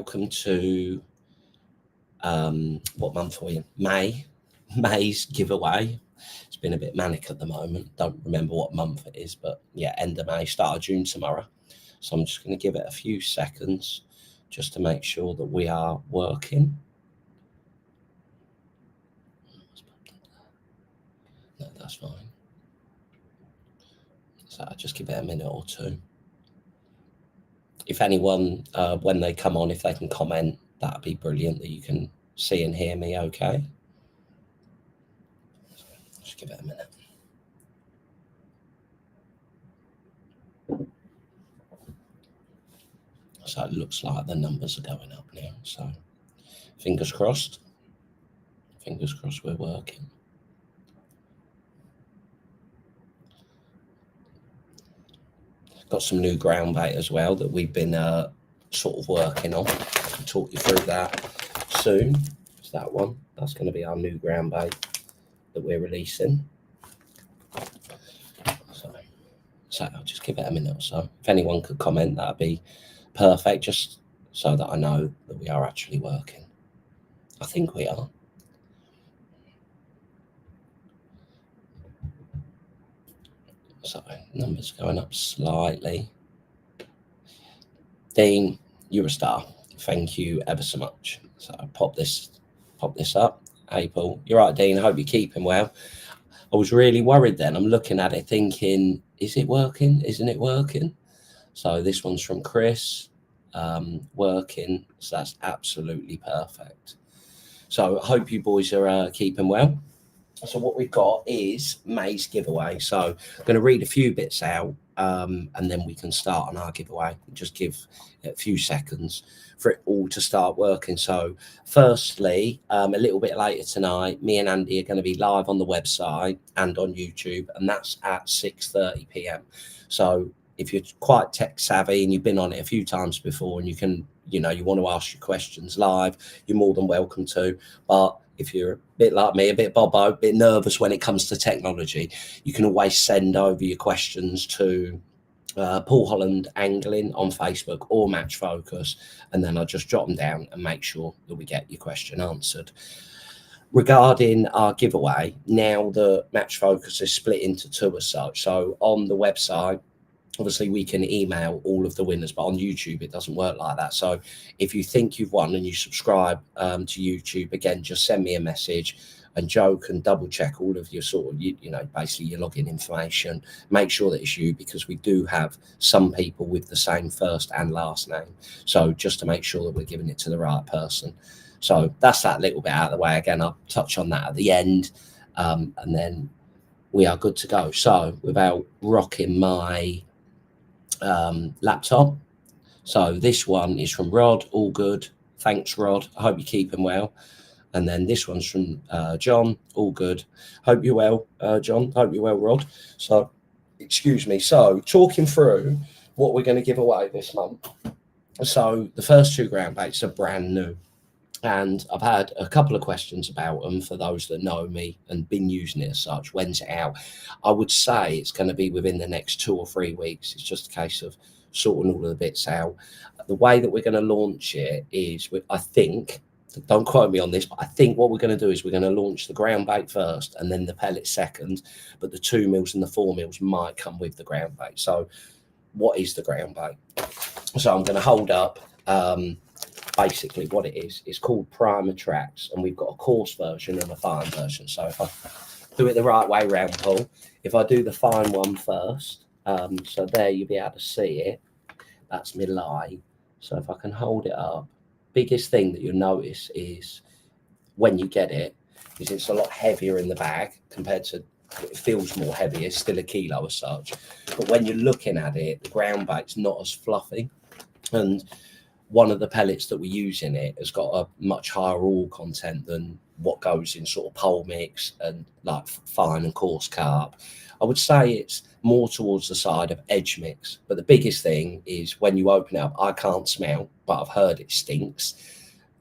welcome to what month are we in? May's giveaway. It's been a bit manic at the moment. Don't remember what month it is, but yeah, end of May, start of June tomorrow. So I'm just going to give it a few seconds just to make sure that we are working. No, that's fine. So I'll just give it a minute or two. If anyone, when they come on, if they can comment, that'd be brilliant, that you can see and hear me okay. Just give it a minute. So it looks like the numbers are going up now. So fingers crossed. Fingers crossed we're working. Got some new ground bait as well that we've been sort of working on. I'll talk you through that soon. It's that one. That's going to be our new ground bait that we're releasing. So I'll just give it a minute or so. If anyone could comment, that'd be perfect, just so that I know that we are actually working. I think we are. So numbers going up slightly. Dean, you're a star. Thank you ever so much. So I'll pop this up. April, you're right, Dean. I hope you're keeping well. I was really worried then. I'm looking at it thinking, is it working? Isn't it working? So this one's from Chris, working. So that's absolutely perfect. So I hope you boys are keeping well. So what we've got is May's giveaway. So I'm going to read a few bits out and then we can start on our giveaway. Just give it a few seconds for it all to start working. So firstly, a little bit later tonight, me and Andy are going to be live on the website and on YouTube, and that's at 6:30 p.m. So if you're quite tech savvy and you've been on it a few times before and you can, you want to ask your questions live, you're more than welcome to. But if you're a bit like me, a bit bobo, a bit nervous when it comes to technology, you can always send over your questions to Paul Holland Angling on Facebook or Match Focus, and then I'll just jot them down and make sure that we get your question answered. Regarding our giveaway, now the Match Focus is split into two as such. So on the website, obviously we can email all of the winners, but on YouTube it doesn't work like that. So if you think you've won and you subscribe to YouTube, again, just send me a message and Joe can double check all of your sort of, basically your login information. Make sure that it's you, because we do have some people with the same first and last name. So just to make sure that we're giving it to the right person. So that's that little bit out of the way. Again, I'll touch on that at the end, and then we are good to go. So without rocking my laptop. So this one is from Rod. All good. Thanks, Rod. I hope you're keeping well. And then this one's from John. All good. Hope you're well, John. Hope you're well, Rod. So, excuse me. So, talking through what we're going to give away this month. So, the first two ground baits are brand new. And I've had a couple of questions about them for those that know me and been using it as such. When's it out? I would say it's going to be within the next 2 or 3 weeks. It's just a case of sorting all of the bits out. The way that we're going to launch it is, I think, don't quote me on this, but I think what we're going to do is we're going to launch the ground bait first and then the pellet second. But the 2 mils and the 4 mils might come with the ground bait. So what is the ground bait? So I'm going to hold up basically what it is. It's called Prime Attracts, and we've got a coarse version and a fine version. So if I do it the right way round, Paul, if I do the fine one first, so there you'll be able to see it. That's my lie. So if I can hold it up, biggest thing that you'll notice is when you get it, is it's a lot heavier in the bag compared to, it feels more heavy. It's still a kilo as such. But when you're looking at it, the ground bait's not as fluffy. And one of the pellets that we use in it has got a much higher oil content than what goes in sort of pole mix and like fine and coarse carp. I would say it's more towards the side of edge mix. But the biggest thing is when you open it up, I can't smell, but I've heard it stinks.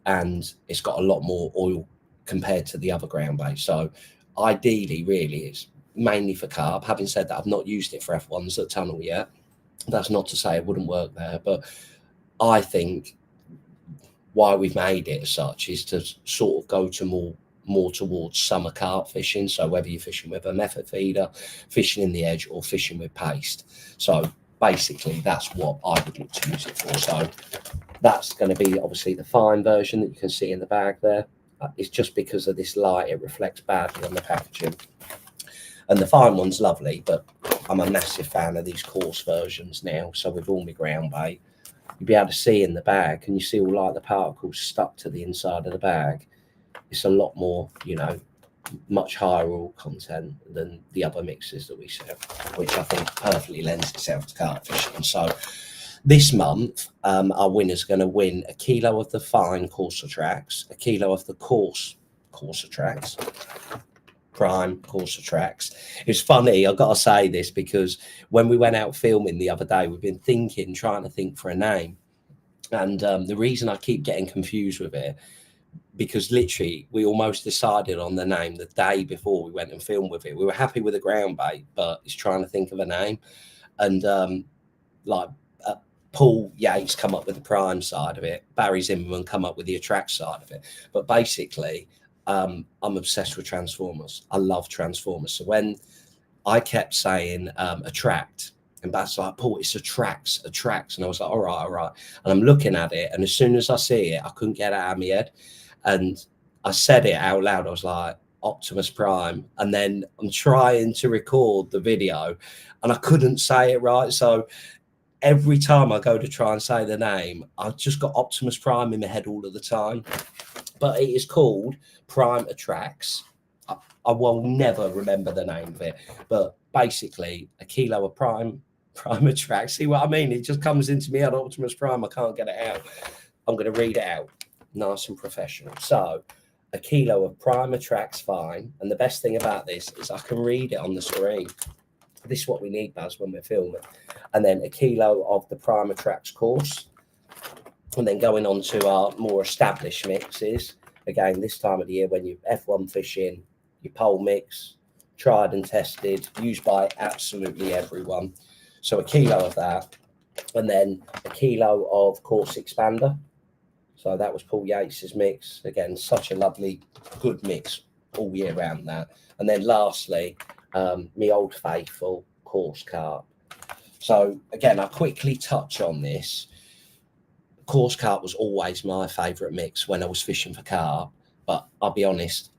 And it's got a lot more oil compared to the other ground bait. So ideally, really, it's mainly for carp. Having said that, I've not used it for F1s at Tunnel yet. That's not to say it wouldn't work there, but I think why we've made it as such is to sort of go to more towards summer carp fishing. So whether you're fishing with a method feeder, fishing in the edge, or fishing with paste. So basically that's what I would look to use it for. So that's going to be obviously the fine version that you can see in the bag there. It's just because of this light, it reflects badly on the packaging. And the fine one's lovely, but I'm a massive fan of these coarse versions now. So with all my ground bait, you'll be able to see in the bag, and you see all like the particles stuck to the inside of the bag. It's a lot more, you know, much higher oil content than the other mixes that we sell, which I think perfectly lends itself to carp fishing. So this month, our winner's going to win 1 kilo of the fine Corsa Trax, 1 kilo of the coarse Corsa Trax, prime Corsa Trax. It's funny, I've got to say this, because when we went out filming the other day, we've been trying to think for a name. And the reason I keep getting confused with it, because literally we almost decided on the name the day before we went and filmed with it. We were happy with the ground bait, but it's trying to think of a name. And Paul Yates come up with the prime side of it. Barry Zimmerman come up with the attract side of it. But basically, I'm obsessed with Transformers. I love Transformers. So when I kept saying attract, and that's like, Paul, it's attracts. And I was like, all right. And I'm looking at it, and as soon as I see it, I couldn't get it out of my head. And I said it out loud. I was like, Optimus Prime. And then I'm trying to record the video, and I couldn't say it right. So every time I go to try and say the name, I've just got Optimus Prime in my head all of the time. But it is called Prime Attracts. I will never remember the name of it. But basically, 1 kilo of Prime Attracts. See what I mean? It just comes into me at Optimus Prime. I can't get it out. I'm going to read it out. Nice and professional. So 1 kilo of Prime Attracts fine. And the best thing about this is I can read it on the screen. This is what we need, Baz, when we're filming. And then 1 kilo of the Prime Attracts course. And then going on to our more established mixes. Again, this time of the year when you're F1 fishing, your pole mix, tried and tested, used by absolutely everyone. So 1 kilo of that. And then 1 kilo of Course Expander. So that was Paul Yates's mix. Again, such a lovely, good mix all year round that. And then lastly, me Old Faithful Course Carp. So again, I'll quickly touch on this. Course carp was always my favourite mix when I was fishing for carp, but I'll be honest,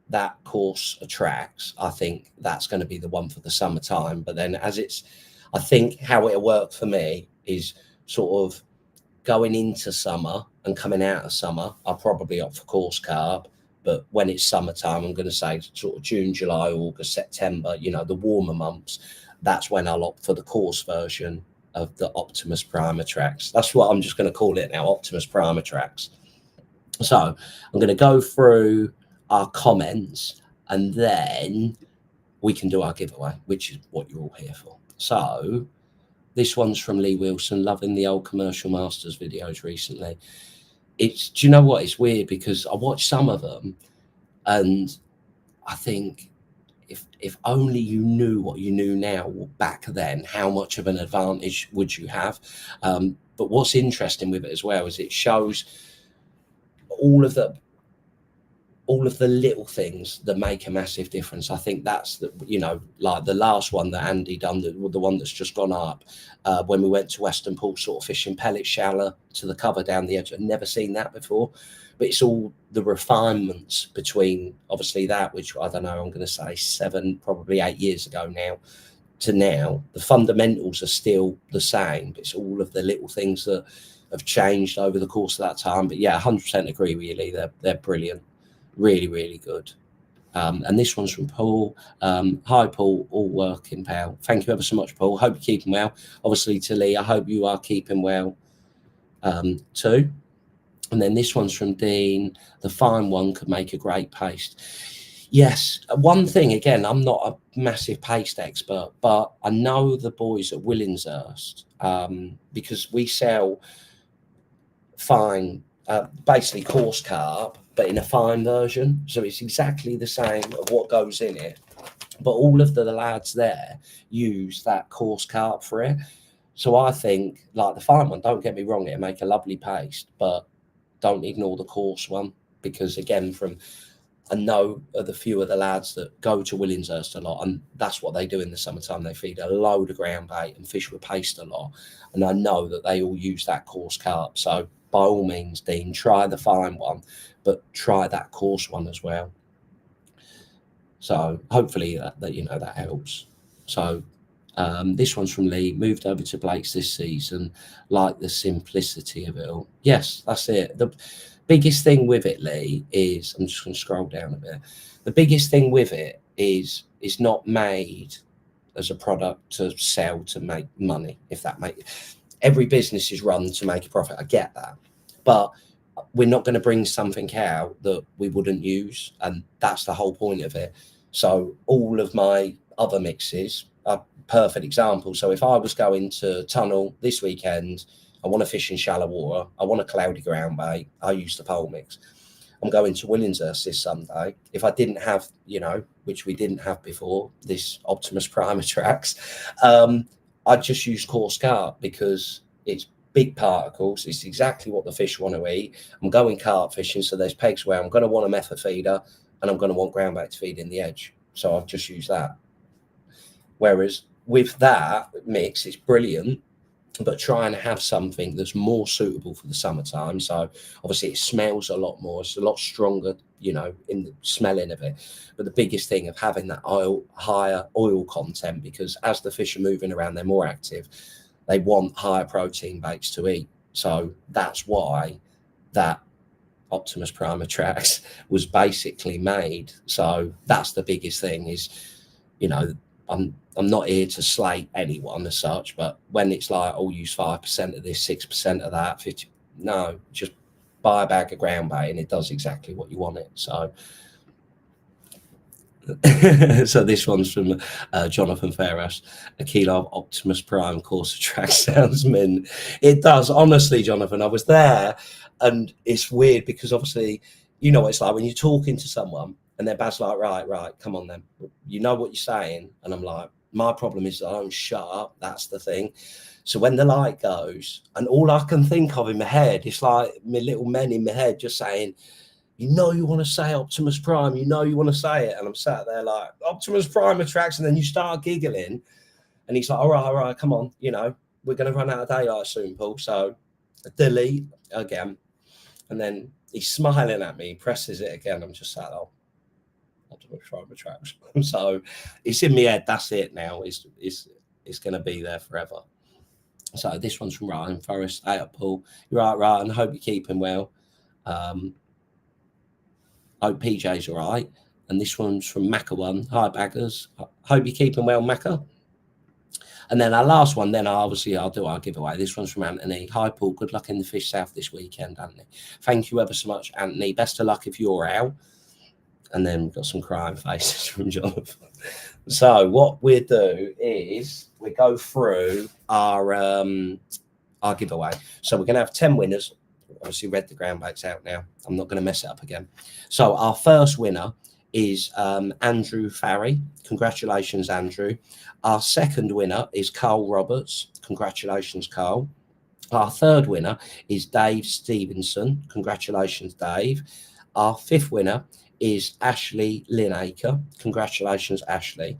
that course attracts. I think that's going to be the one for the summertime. But then I think how it'll work for me is sort of going into summer and coming out of summer. I'll probably opt for course carp, but when it's summertime, I'm going to say sort of June, July, August, September, you know, the warmer months. That's when I'll opt for the course version of the Optimus Prime Attracts. That's what I'm just going to call it now, Optimus Prime Attracts. So I'm going to go through our comments, and then we can do our giveaway, which is what you're all here for. So this one's from Lee Wilson, loving the old Commercial Masters videos recently. Do you know what? It's weird because I watched some of them, and I think if only you knew what you knew now back then, how much of an advantage would you have? But what's interesting with it as well is it shows all of the little things that make a massive difference. I think that's the, you know, like the last one that Andy done, the one that's just gone up, when we went to Western Pool, sort of fishing pellet shallow to the cover down the edge. I'd never seen that before, but it's all the refinements between obviously that, which I don't know, I'm going to say 7, probably 8 years ago now, to now. The fundamentals are still the same. It's all of the little things that have changed over the course of that time. But yeah, 100% agree with you, Lee. They're brilliant. Really, really good. And this one's from Paul. Hi, Paul. All working, pal. Thank you ever so much, Paul. Hope you're keeping well. Obviously, to Lee, I hope you are keeping well too. And then this one's from Dean. The fine one could make a great paste. Yes. One thing, again, I'm not a massive paste expert, but I know the boys at Willingshurst, because we sell fine, basically coarse carp, but in a fine version. So it's exactly the same of what goes in it. But all of the lads there use that coarse carp for it. So I think, like the fine one, don't get me wrong, it'll make a lovely paste, but don't ignore the course one, because again, I know of the few of the lads that go to Willingshurst a lot, and that's what they do in the summertime. They feed a load of ground bait and fish with paste a lot. And I know that they all use that coarse carp. So by all means, Dean, try the fine one, but try that coarse one as well. So hopefully that helps. So this one's from Lee. Moved over to Blake's this season. Like the simplicity of it all. Yes, that's it. The biggest thing with it, Lee, is, I'm just going to scroll down a bit. The biggest thing with it is it's not made as a product to sell to make money. If that every business is run to make a profit. I get that, but we're not going to bring something out that we wouldn't use, and that's the whole point of it. So all of my other mixes are perfect examples. So if I was going to Tunnel this weekend, I want to fish in shallow water, I want a cloudy ground bait, I use the pole mix. I'm going to Willingshurst this Sunday. If I didn't have, which we didn't have before, this Optimus Prime Trax, I'd just use coarse carp because it's big particles. It's exactly what the fish want to eat. I'm going carp fishing, so there's pegs where I'm going to want a method feeder and I'm going to want ground bait to feed in the edge. So I've just used that. Whereas with that mix, it's brilliant, but try and have something that's more suitable for the summertime. So obviously it smells a lot more. It's a lot stronger, in the smelling of it. But the biggest thing of having that higher oil content, because as the fish are moving around, they're more active. They want higher protein baits to eat. So that's why that Optimus Prime Trax was basically made. So that's the biggest thing is, I'm not here to slate anyone as such, but when it's like, I'll use 5% of this, 6% of that, 50, no, just buy a bag of ground bait and it does exactly what you want it. So so this one's from Jonathan Ferris. A kilo of Optimus Prime course Trax sounds mint. It does, honestly, Jonathan. I was there, and it's weird because obviously, it's like when you're talking to someone and they're like, right, come on then. You know what you're saying, and I'm like, my problem is I don't shut up. That's the thing. So when the light goes, and all I can think of in my head, it's like my little men in my head just saying, you want to say Optimus Prime, you want to say it. And I'm sat there like, Optimus Prime Trax. And then you start giggling. And he's like, all right, come on. We're going to run out of daylight soon, Paul. So delete again. And then he's smiling at me, he presses it again. I'm just sat there, Optimus Prime Trax. So it's in my head. That's it now. It's going to be there forever. So this one's from Ryan Forrest. Hey up, Paul. You're right, Ryan. Hope you're keeping well. Hope PJ's all right. And this one's from Macca1. Hi, baggers. Hope you're keeping well, Macca. And then our last one, then I'll do our giveaway. This one's from Anthony. Hi, Paul. Good luck in the Fish South this weekend, Anthony. Thank you ever so much, Anthony. Best of luck if you're out. And then we've got some crying faces from Jonathan. So what we'll do is we go through our giveaway. So we're going to have 10 winners. Obviously read the ground baits out now. I'm not going to mess it up again. So our first winner is Andrew Farry. Congratulations, Andrew. Our second winner is Carl Roberts. Congratulations, Carl. Our third winner is Dave Stevenson. Congratulations, Dave. Our fifth winner is Ashley Linacre. Congratulations, Ashley.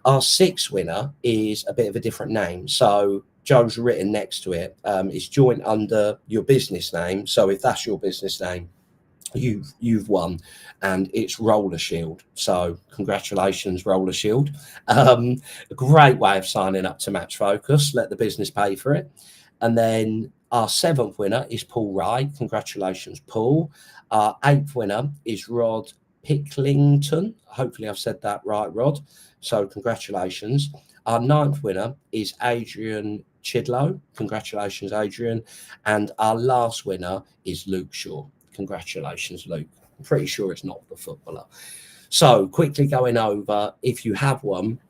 Our sixth winner is a bit of a different name. So Joe's written next to it. It's joint under your business name. So if that's your business name, you've won, and it's Roller Shield. So congratulations, Roller Shield. A great way of signing up to Match Focus. Let the business pay for it. And then our seventh winner is Paul Wright. Congratulations, Paul. Our eighth winner is Rod Picklington. Hopefully I've said that right, Rod. So congratulations. Our ninth winner is Adrian Chidlow. Congratulations, Adrian. And our last winner is Luke Shaw. Congratulations, Luke. I'm pretty sure it's not the footballer. So quickly going over, if you have one,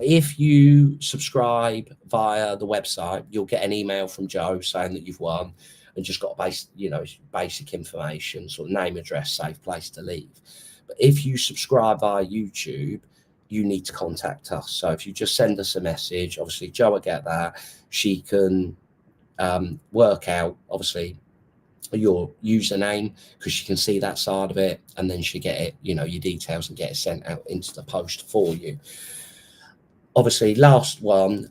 if you subscribe via the website, you'll get an email from Joe saying that you've won and just got basic information, sort of name, address, safe place to leave. But if you subscribe via YouTube, you need to contact us. So if you just send us a message, obviously Joe will get that. She can work out, obviously, your username, because she can see that side of it, and then she get it, your details, and get it sent out into the post for you. Obviously, last one,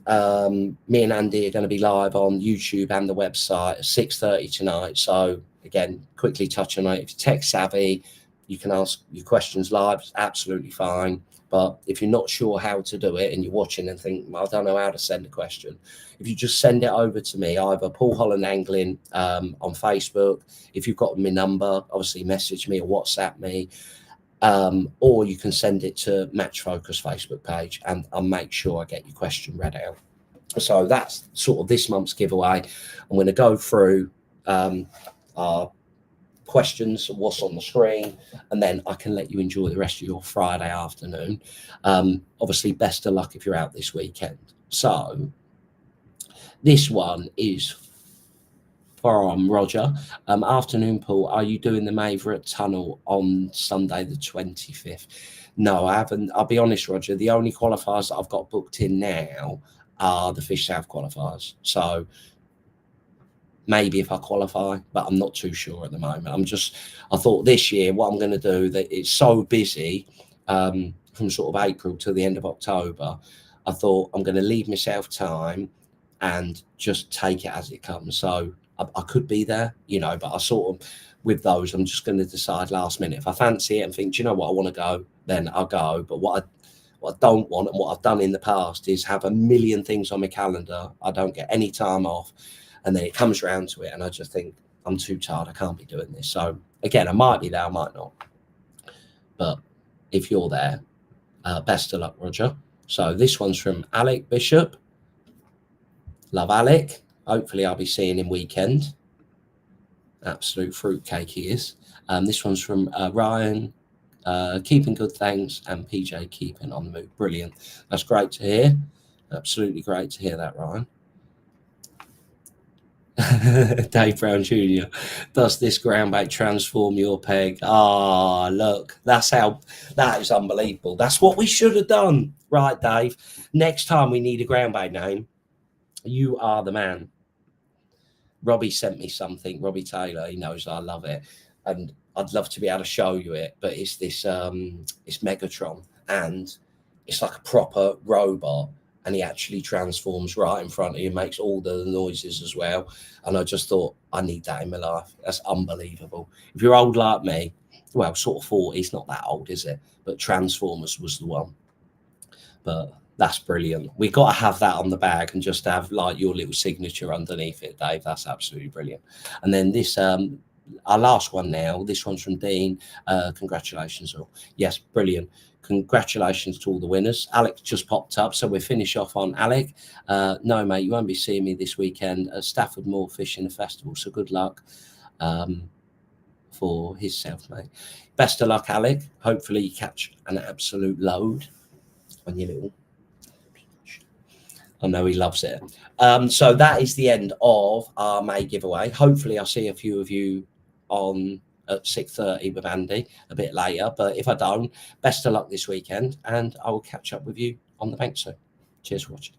me and Andy are going to be live on YouTube and the website at 6:30 tonight. So again, quickly touching on it, if you're tech savvy, you can ask your questions live. It's absolutely fine. But if you're not sure how to do it and you're watching and think, I don't know how to send a question, if you just send it over to me, either Paul Holland Angling on Facebook. If you've got my number, obviously message me or WhatsApp me. Or you can send it to Match Focus Facebook page, and I'll make sure I get your question read out. So that's sort of this month's giveaway. I'm going to go through our questions, what's on the screen, and then I can let you enjoy the rest of your Friday afternoon. Obviously, best of luck if you're out this weekend. So this one is from Roger. Afternoon, Paul. Are you doing the Maverick Tunnel on Sunday the 25th? No, I haven't. I'll be honest, Roger. The only qualifiers that I've got booked in now are the Fish South qualifiers. So maybe if I qualify, but I'm not too sure at the moment. I thought this year what I'm going to do, that it's so busy from sort of April to the end of October. I thought I'm going to leave myself time and just take it as it comes. So I could be there, but I sort of, with those, I'm just going to decide last minute. If I fancy it and think, do you know what, I want to go, then I'll go. But what I don't want, and what I've done in the past, is have a million things on my calendar. I don't get any time off. And then it comes around to it, and I just think, I'm too tired. I can't be doing this. So again, I might be there, I might not. But if you're there, best of luck, Roger. So this one's from Alec Bishop. Love Alec. Hopefully I'll be seeing him weekend. Absolute fruitcake he is. This one's from Ryan. Keeping good, thanks. And PJ keeping on the move. Brilliant. That's great to hear. Absolutely great to hear that, Ryan. Dave Brown Jr. Does this ground bait transform your peg? Ah, look, that is unbelievable. That's what we should have done. Right, Dave. Next time we need a ground bait name, you are the man. Robbie sent me something. Robbie Taylor, he knows I love it, and I'd love to be able to show you it. But it's this, it's Megatron, and it's like a proper robot, and he actually transforms right in front of you, makes all the noises as well. And I just thought, I need that in my life. That's unbelievable. If you're old like me, well, sort of 40s, not that old, is it? But Transformers was the one. But that's brilliant. We've got to have that on the bag and just have like your little signature underneath it, Dave. That's absolutely brilliant. And then this, our last one now, this one's from Dean. Congratulations all. Yes, brilliant. Congratulations to all the winners. Alec just popped up, so we'll finish off on Alec. No, mate, you won't be seeing me this weekend at Stafford Moor Fishing Festival, so good luck for himself, mate. Best of luck, Alec. Hopefully you catch an absolute load on your little... I know he loves it. So that is the end of our May giveaway. Hopefully I'll see a few of you on at 6:30 with Andy a bit later. But if I don't, best of luck this weekend, and I will catch up with you on the bank soon. Cheers for watching.